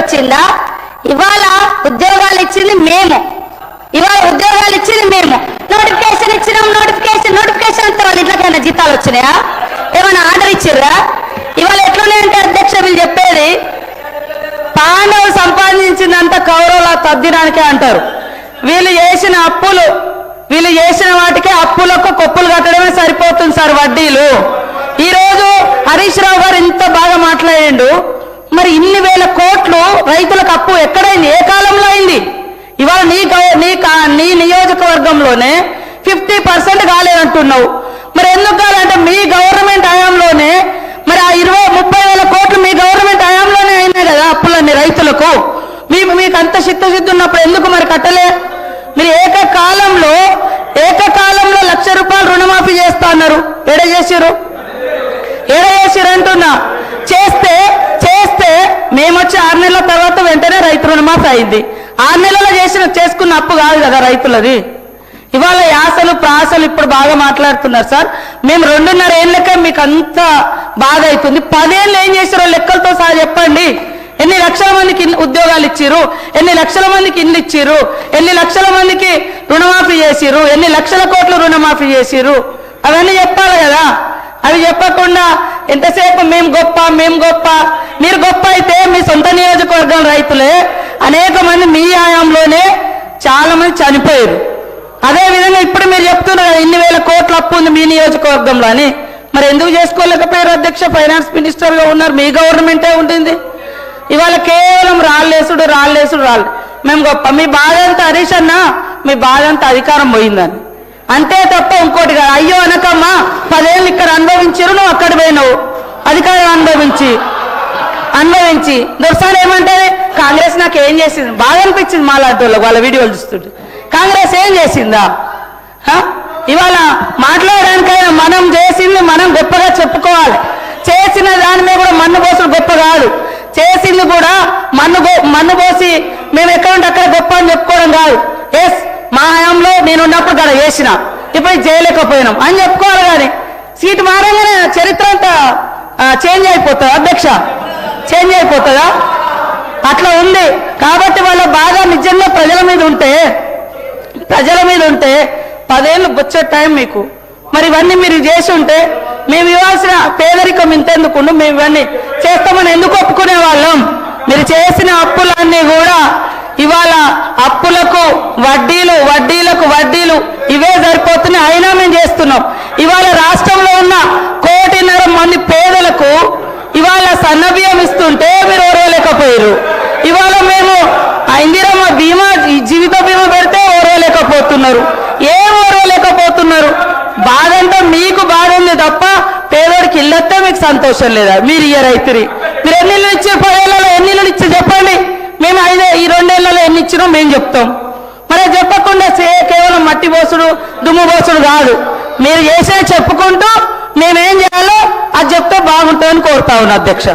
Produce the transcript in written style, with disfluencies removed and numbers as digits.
వచ్చిందా? ఇవాళ ఉద్యోగాలు ఇచ్చింది మేము, నోటిఫికేషన్ ఇచ్చినాం. నోటిఫికేషన్ అంతా వాళ్ళ ఇంట్లోకైనా జీతాలు వచ్చినాయా? ఏమైనా ఆర్డర్ ఇచ్చిర్రా? ఇవాళ ఎట్లున్నాయంటే అధ్యక్ష వీళ్ళు చెప్పేది పాండవులు సంపాదించిందంతా కౌరవుల తద్దినానికే అంటారు. వీళ్ళు చేసిన వాటికి అప్పులకు కొప్పులు కట్టడమే సరిపోతుంది సార్ వడ్డీలు. ఈరోజు హరీష్ రావు గారు ఇంత బాగా మాట్లాడిండు. మరి ఇన్ని వేల కోట్లు రైతులకు అప్పు ఎక్కడైంది? ఏ కాలంలో అయింది? ఇవాళ నీ నియోజకవర్గంలోనే 50% కాలేదంటున్నావు. మరి ఎందుకు కాదంటే మీ గవర్నమెంట్ హయాంలోనే మరి ఆ 20-30 వేల కోట్లు మీ గవర్నమెంట్ హయాంలోనే అయినాయి కదా అప్పులన్నీ రైతులకు. మీకు అంత చిత్తశుద్ధి ఉన్నప్పుడు ఎందుకు మరి కట్టలే? మీరు ఏకకాలంలో 1,00,000 రూపాయలు రుణమాఫీ చేస్తా అన్నారు. ఏడ చేసిరు అంటున్నా. చేస్తే మేము వచ్చి 6 నెలల తర్వాత వెంటనే రైతు రుణమాఫీ అయింది. 6 నెలల్లో చేసుకున్న అప్పు కాదు కదా రైతులది. ఇవాళ యాసలు ప్రాసలు ఇప్పుడు బాగా మాట్లాడుతున్నారు సార్. మేము 2.5 ఏళ్ళకే మీకు అంత బాగా అవుతుంది. 10 ఏళ్ళు ఏం చేసారో లెక్కలతో సహా చెప్పండి. ఎన్ని లక్షల మందికి ఉద్యోగాలు ఇచ్చిరు, ఎన్ని లక్షల మందికి ఇల్లు ఇచ్చిరు, ఎన్ని లక్షల మందికి రుణమాఫీ చేసిరు, ఎన్ని లక్షల కోట్లు రుణమాఫీ చేసిరు, అవన్నీ చెప్పాలి కదా. అవి చెప్పకుండా ఎంతసేపు మేము గొప్ప. మీరు గొప్ప అయితే మీ సొంత నియోజకవర్గం రైతులే అనేక మంది మీ హయాంలోనే చాలా మంది చనిపోయారు. అదేవిధంగా ఇప్పుడు మీరు చెప్తున్నారు కదా ఇన్ని వేల కోట్ల అప్పు ఉంది మీ నియోజకవర్గంలో అని. మరి ఎందుకు చేసుకోలేకపోయారు అధ్యక్ష? ఫైనాన్స్ మినిస్టర్గా ఉన్నారు, మీ గవర్నమెంటే ఉంటుంది. ఇవాళ కేవలం రాళ్ళేసుడు. మేము గొప్ప. మీ బాధ అంతా హరీష్ అన్న, మీ బాధ అంతా అధికారం పోయిందని అంతే తప్ప ఇంకోటి కాదు. అయ్యో అనకమ్మా 10 ఏళ్ళు ఇక్కడ అనుభవించారు, నువ్వు అక్కడ పోయినావు అధికారం అనుభవించి దొరసారి ఏమంటే కాంగ్రెస్ నాకు ఏం చేసింది బాగా అనిపించింది. మాలాంటి వాళ్ళ వీడియోలు చూస్తుంటే కాంగ్రెస్ ఏం చేసిందా? ఇవాళ మాట్లాడడానికైనా మనం చేసింది మనం గొప్పగా చెప్పుకోవాలి. చేసిన దాని మీద కూడా మన్ను పోసుడు గొప్ప కాదు. చేసింది కూడా మన్ను పోసి మేము ఎక్కడుంటే అక్కడ గొప్ప అని చెప్పుకోవడం కాదు. ఎస్ మా హయాంలో నేను ఉన్నప్పుడు కూడా చేసిన, ఇప్పుడు చేయలేకపోయినాం అని చెప్పుకోవాలి. కానీ సీటు మారంగానే చరిత్ర అంతా చేంజ్ అయిపోతుందా అధ్యక్ష? చేంజ్ అయిపోతుందా? అట్లా ఉంది. కాబట్టి వాళ్ళ బాగా నిజంగా ప్రజల మీద ఉంటే 10 ఏళ్ళు వచ్చే టైం మీకు. మరి ఇవన్నీ మీరు చేసి ఉంటే మేము ఇవ్వాల్సిన పేదరికం ఇంతెందుకు? మేము ఇవన్నీ చేస్తామని ఎందుకు ఒప్పుకునే వాళ్ళం? మీరు చేసిన అప్పులన్నీ కూడా ఇవాళ అప్పులకు వడ్డీలు ఇవే సరిపోతున్నాయి. అయినా మేము చేస్తున్నాం. ఇవాళ రాష్ట్రంలో ఉన్న 1.5 కోటి మంది పేదలకు ఇవాళ సన్నబియ్యం ఇస్తుంటే మీరు ఓర్వలేకపోయారు. ఇవాళ మేము ఇందిరమ్మ బీమా జీవిత బీమా పెడితే ఓర్వలేకపోతున్నారు. ఏం ఓర్వలేకపోతున్నారు? బాధంటే మీకు బాధ ఉంది తప్ప పేదోడికి ఇల్లొస్తే మీకు సంతోషం లేదా? మీరు రైతురి మీరు ఎన్ని ఇళ్ళు ఇచ్చే 10 ఏళ్లలో ఎన్ని ఇళ్ళు ఇచ్చి చెప్పండి. మేము ఈ 2 ఏళ్లలో ఎన్ని ఇచ్చినాం మేము చెప్తాం. మరి చెప్పకుండా కేవలం మట్టి పోసుడు దుమ్ము పోసుడు కాదు. మీరు చేసే చెప్పుకుంటూ మేమేం చేయాలో అది చెప్తే బాగుంటుందని కోరుతా ఉన్నా అధ్యక్ష.